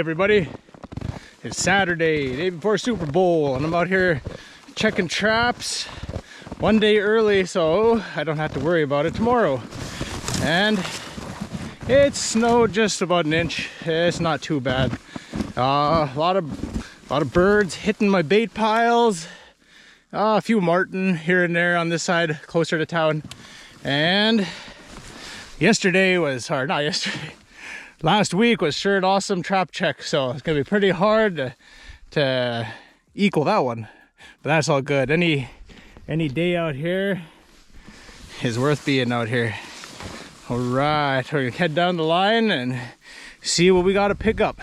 everybody. It's Saturday, day before Super Bowl, and I'm out here checking traps one day early so I don't have to worry about it tomorrow. And it snowed just about an inch. It's not too bad. A lot of birds hitting my bait piles. A few marten here and there on this side closer to town. And yesterday was, or not yesterday, last week was sure an awesome trap check, so it's gonna be pretty hard to equal that one, but that's all good. Any day out here is worth being out here. All right, we're gonna head down the line and see what we got to pick up.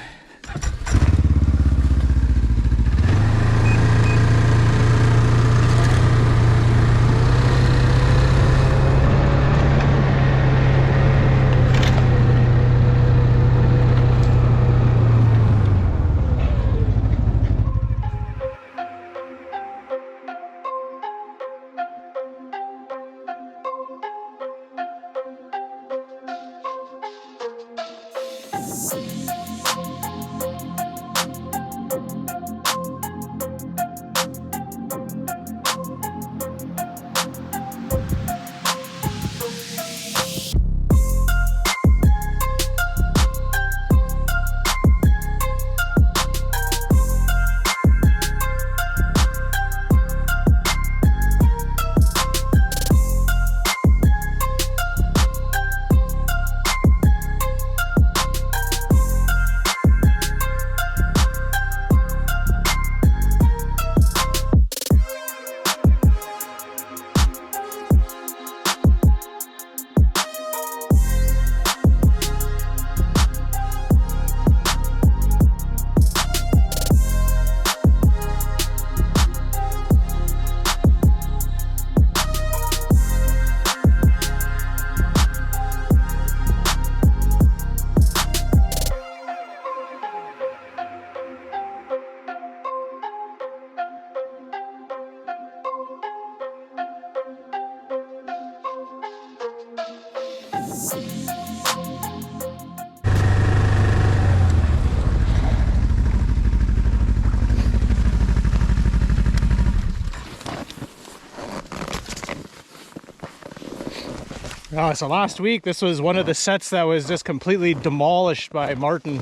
So last week, this was one of the sets that was just completely demolished by marten.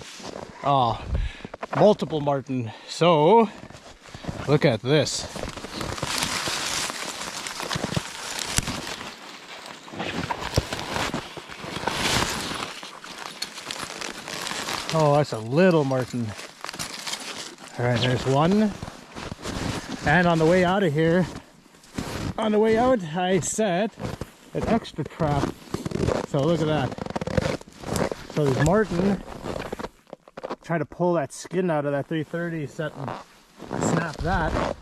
Multiple marten. So, look at this. Oh, that's a little marten. All right, there's one. And on the way out of here, on the way out, I set an extra trap. So look at that. So these marten try to pull that skin out of that 330 set and snap that,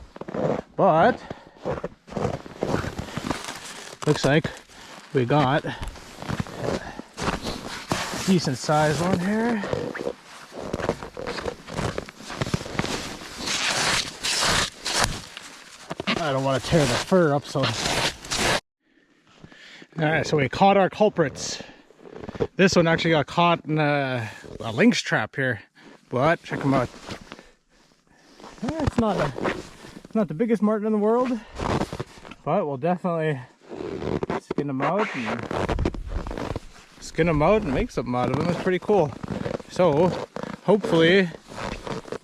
but looks like we got a decent size one here. I don't want to tear the fur up, so alright, so we caught our culprits. This one actually got caught in a lynx trap here, but check them out. It's not the biggest marten in the world, but we'll definitely skin them out and make something out of them. It's pretty cool. So hopefully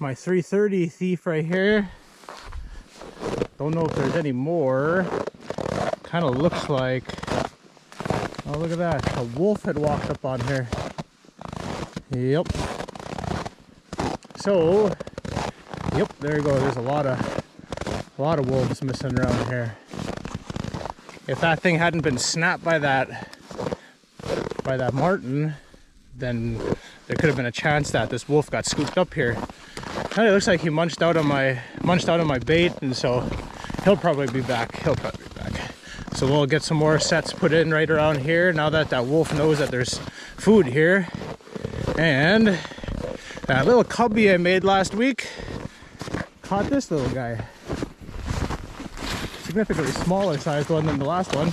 my 330 thief right here, don't know if there's any more, kind of looks like, oh, look at that. A wolf had walked up on here. Yep. So, yep, there you go. There's a lot of wolves missing around here. If that thing hadn't been snapped by that marten, then there could have been a chance that this wolf got scooped up here. And it looks like he munched out on my bait, and so he'll probably be back. So we'll get some more sets put in right around here now that that wolf knows that there's food here. And that little cubby I made last week caught this little guy. Significantly smaller sized one than the last one.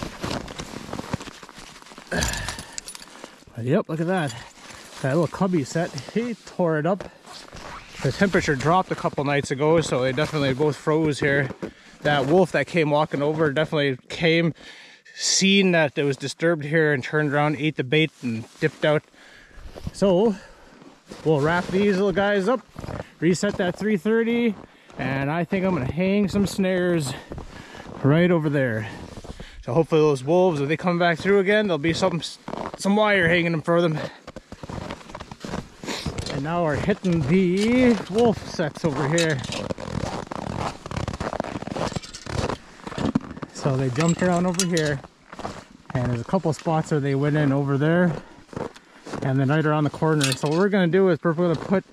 But yep, look at that. That little cubby set, he tore it up. The temperature dropped a couple nights ago, so they definitely both froze here. That wolf that came walking over definitely came, seen that it was disturbed here and turned around, ate the bait and dipped out. So we'll wrap these little guys up, reset that 330, and I think I'm gonna hang some snares right over there. So hopefully those wolves, if they come back through again, there'll be some wire hanging them for them. And now we're hitting the wolf sets over here. So they jumped around over here, and there's a couple spots where they went in over there, and then right around the corner. So what we're gonna do is we're gonna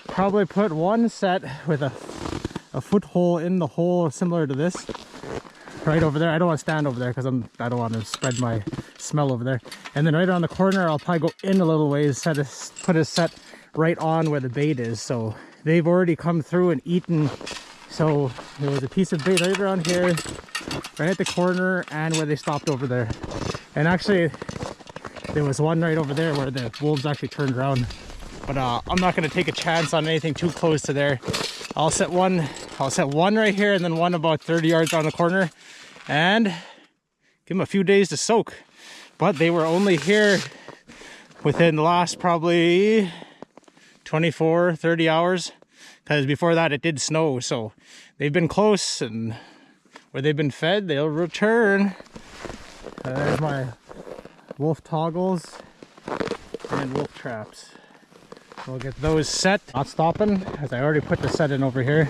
probably put one set with a foot hole in the hole similar to this, right over there. I don't want to stand over there because I don't want to spread my smell over there. And then right around the corner, I'll probably go in a little ways, put a set right on where the bait is. So they've already come through and eaten. So there was a piece of bait right around here, right at the corner, and where they stopped over there. And actually there was one right over there where the wolves actually turned around. But I'm not going to take a chance on anything too close to there. I'll set one right here, and then one about 30 yards around the corner, and give them a few days to soak. But they were only here within the last probably 24, 30 hours, because before that it did snow. So they've been close, and where they've been fed, they'll return. There's my wolf toggles and wolf traps. We'll get those set. Not stopping, as I already put the set in over here.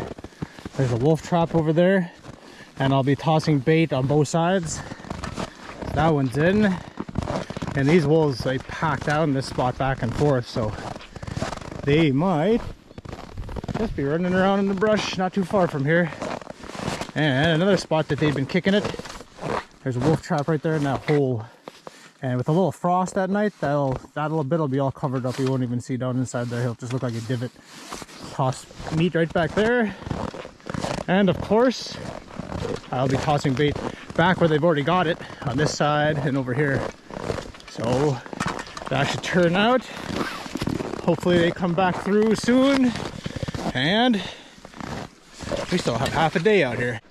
There's a wolf trap over there, and I'll be tossing bait on both sides. That one's in, and these wolves, they pack down this spot back and forth, so they might just be running around in the brush not too far from here. And another spot that they've been kicking it, there's a wolf trap right there in that hole. And with a little frost at night, that little bit will be all covered up. You won't even see down inside there. He'll just look like a divot. Toss meat right back there. And of course, I'll be tossing bait back where they've already got it, on this side and over here. So that should turn out. Hopefully they come back through soon. And we still have half a day out here.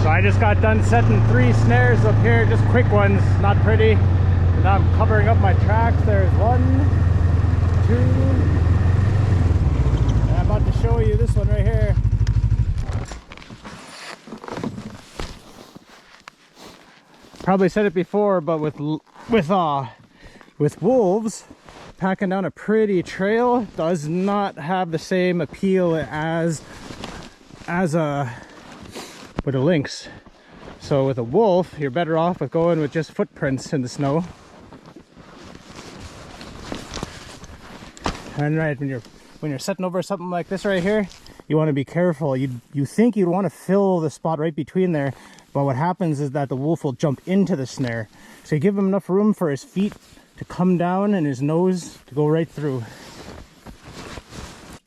I just got done setting 3 snares up here, just quick ones, not pretty. And now I'm covering up my tracks. There's 1, 2, and I'm about to show you this one right here. Probably said it before, but with wolves, packing down a pretty trail does not have the same appeal as with a lynx. So with a wolf, you're better off with going with just footprints in the snow. And right, when you're setting over something like this right here, you want to be careful. You think you'd want to fill the spot right between there, but what happens is that the wolf will jump into the snare. So you give him enough room for his feet to come down and his nose to go right through.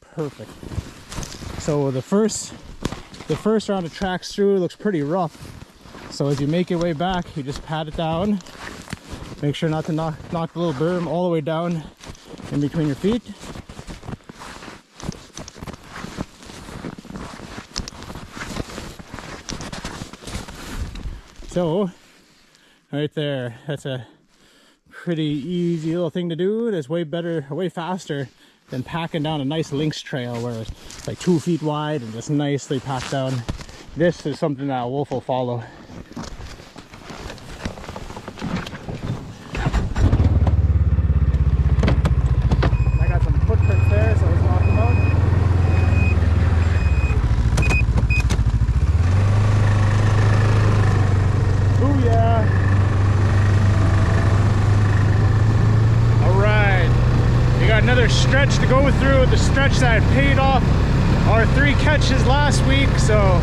Perfect. So the first round of tracks through looks pretty rough. So as you make your way back, you just pat it down. Make sure not to knock the little berm all the way down in between your feet. So right there, that's a pretty easy little thing to do. It's way better, way faster than packing down a nice lynx trail where it's like 2 feet wide and just nicely packed down. This is something that a wolf will follow. I got some footprints there, so let's walk them out. Ooh yeah! Alright, we got another stretch to go through, the stretch that paid off our 3 catches last week, so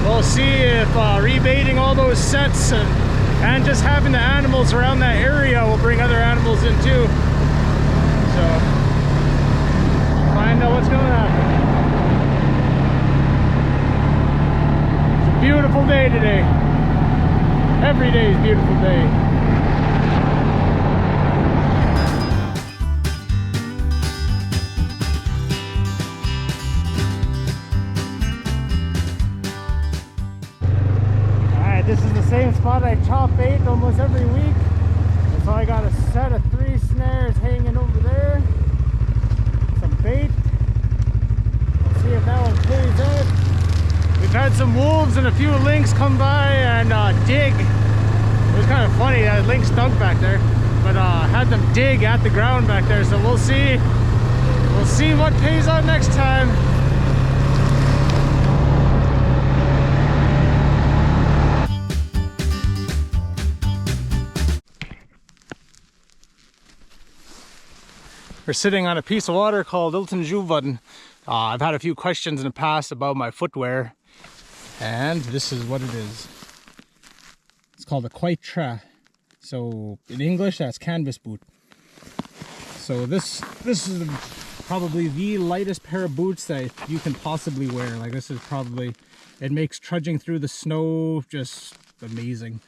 we'll see if rebaiting all those sets and just having the animals around that area will bring other animals in too. So, find out what's going to happen. It's a beautiful day today. Every day is a beautiful day. This is the same spot I chop bait almost every week. And so I got a set of 3 snares hanging over there. Some bait. Let's see if that one pays out. We've had some wolves and a few lynx come by and dig. It was kind of funny, that lynx stunk back there. But had them dig at the ground back there. So we'll see. We'll see what pays out next time. We're sitting on a piece of water called Gwich'in. I've had a few questions in the past about my footwear, and this is what it is. It's called a widetrack. So in English, that's canvas boot. So this is probably the lightest pair of boots that you can possibly wear. Like, this is probably, it makes trudging through the snow just amazing.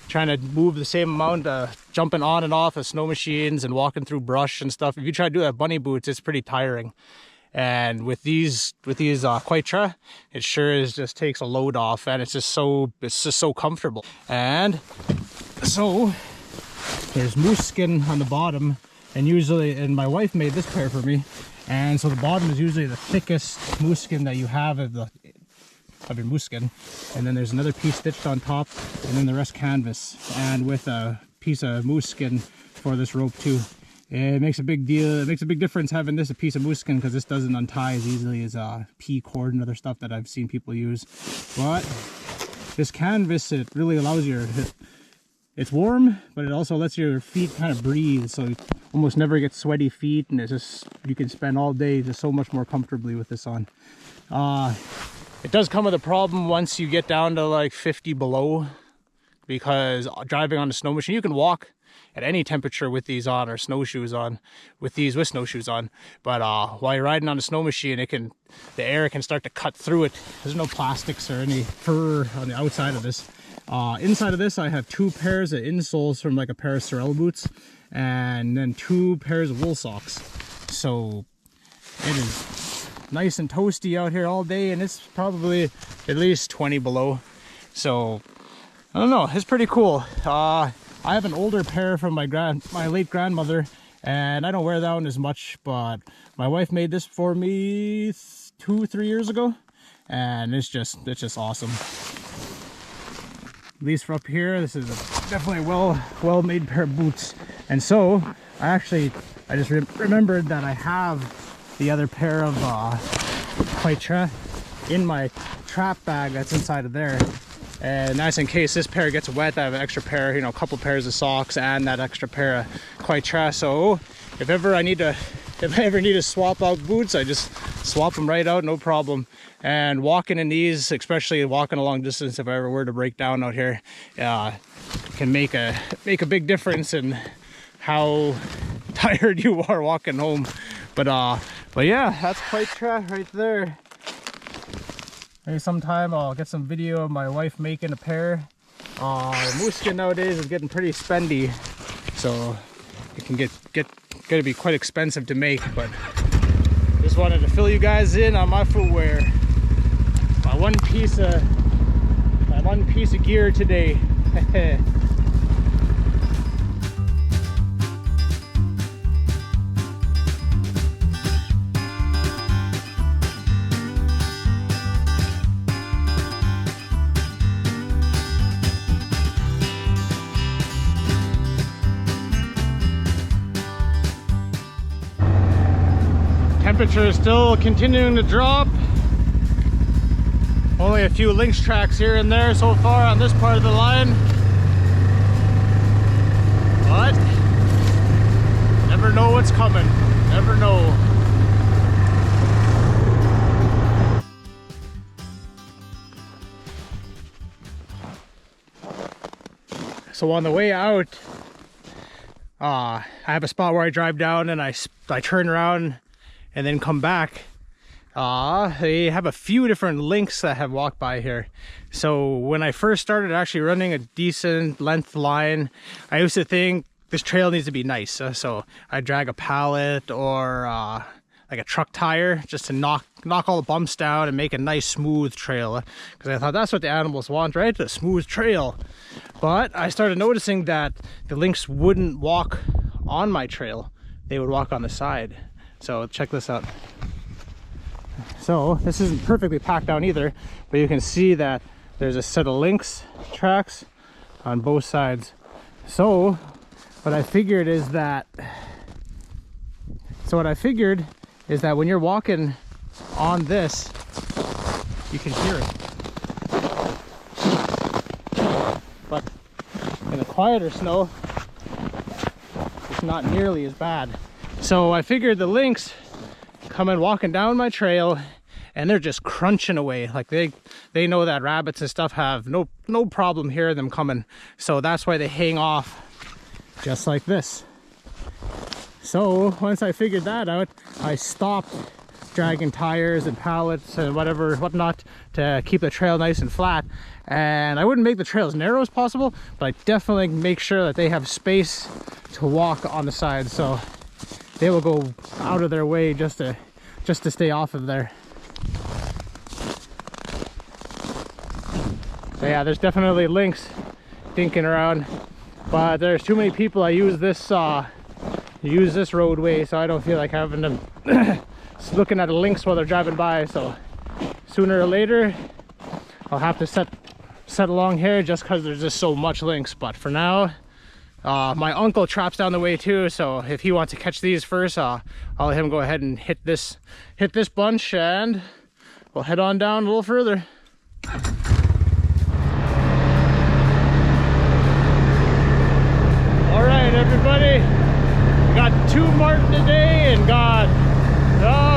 Trying to move the same amount, jumping on and off of snow machines and walking through brush and stuff. If you try to do that bunny boots, it's pretty tiring. And with these widetrack, it sure is just takes a load off, and it's just so comfortable. And so there's moose skin on the bottom, and my wife made this pair for me. And so the bottom is usually the thickest moose skin that you have of your moose skin, and then there's another piece stitched on top, and then the rest canvas, and with a piece of moose skin for this rope too. It makes a big deal. It makes a big difference having this a piece of moose skin, because this doesn't untie as easily as P cord and other stuff that I've seen people use. But this canvas, it really allows it's warm, but it also lets your feet kind of breathe, so you almost never get sweaty feet, and it's just, you can spend all day just so much more comfortably with this on. It does come with a problem once you get down to like 50 below, because driving on a snow machine, you can walk at any temperature with these on, or snowshoes on, with snowshoes on. But while you're riding on a snow machine, the air can start to cut through it. There's no plastics or any fur on the outside of this. Inside of this, I have 2 pairs of insoles from like a pair of Sorel boots, and then 2 pairs of wool socks. So it is nice and toasty out here all day, and it's probably at least 20 below. So I don't know, it's pretty cool. I have an older pair from my late grandmother, and I don't wear that one as much, but my wife made this for me 2-3 years ago, and it's just awesome. At least for up here, this is definitely a well-made pair of boots. And so I just remembered that I have the other pair of Gwich'in in my trap bag that's inside of there. And that's in case this pair gets wet, I have an extra pair, you know, a couple pairs of socks and that extra pair of Gwich'in. So if I ever need to swap out boots, I just swap them right out, no problem. And walking in these, especially walking a long distance, if I ever were to break down out here, can make a big difference in how tired you are walking home. But yeah, that's Gwich'in right there. Maybe sometime I'll get some video of my wife making a pair. Moose skin nowadays is getting pretty spendy, so it can gonna be quite expensive to make. But just wanted to fill you guys in on my footwear. My one piece of gear today. Temperature is still continuing to drop. Only a few Lynx tracks here and there so far on this part of the line. But never know what's coming. Never know. So on the way out, I have a spot where I drive down and I turn around and then come back. They have a few different Lynx that have walked by here. So when I first started actually running a decent length line, I used to think this trail needs to be nice. So I drag a pallet or like a truck tire just to knock all the bumps down and make a nice smooth trail. Because I thought that's what the animals want, right? A smooth trail. But I started noticing that the Lynx wouldn't walk on my trail. They would walk on the side. So check this out. So this isn't perfectly packed down either, but you can see that there's a set of Lynx tracks on both sides. So what I figured is that when you're walking on this, you can hear it. But in the quieter snow, it's not nearly as bad. So I figured the Lynx coming walking down my trail and they're just crunching away. Like they know that rabbits and stuff have no problem hearing them coming. So that's why they hang off just like this. So once I figured that out, I stopped dragging tires and pallets and whatnot to keep the trail nice and flat. And I wouldn't make the trail as narrow as possible, but I definitely make sure that they have space to walk on the side. So they will go out of their way just to stay off of there. So yeah, there's definitely Lynx dinking around, but there's too many people that use this roadway, so I don't feel like having them looking at a Lynx while they're driving by. So sooner or later I'll have to set along here just because there's just so much Lynx. But for now, my uncle traps down the way too, so if he wants to catch these first, I'll let him go ahead and hit this bunch, and we'll head on down a little further. All right, everybody, we got 2 marten today and got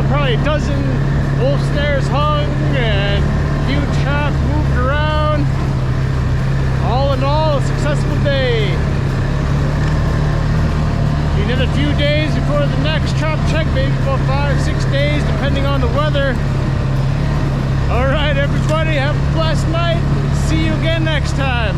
probably a dozen wolf snares hung and a few traps moved around. All in all, a successful day. We did a few days before the next trap check, maybe about 5 or 6 days, depending on the weather. All right, everybody, have a blessed night. See you again next time.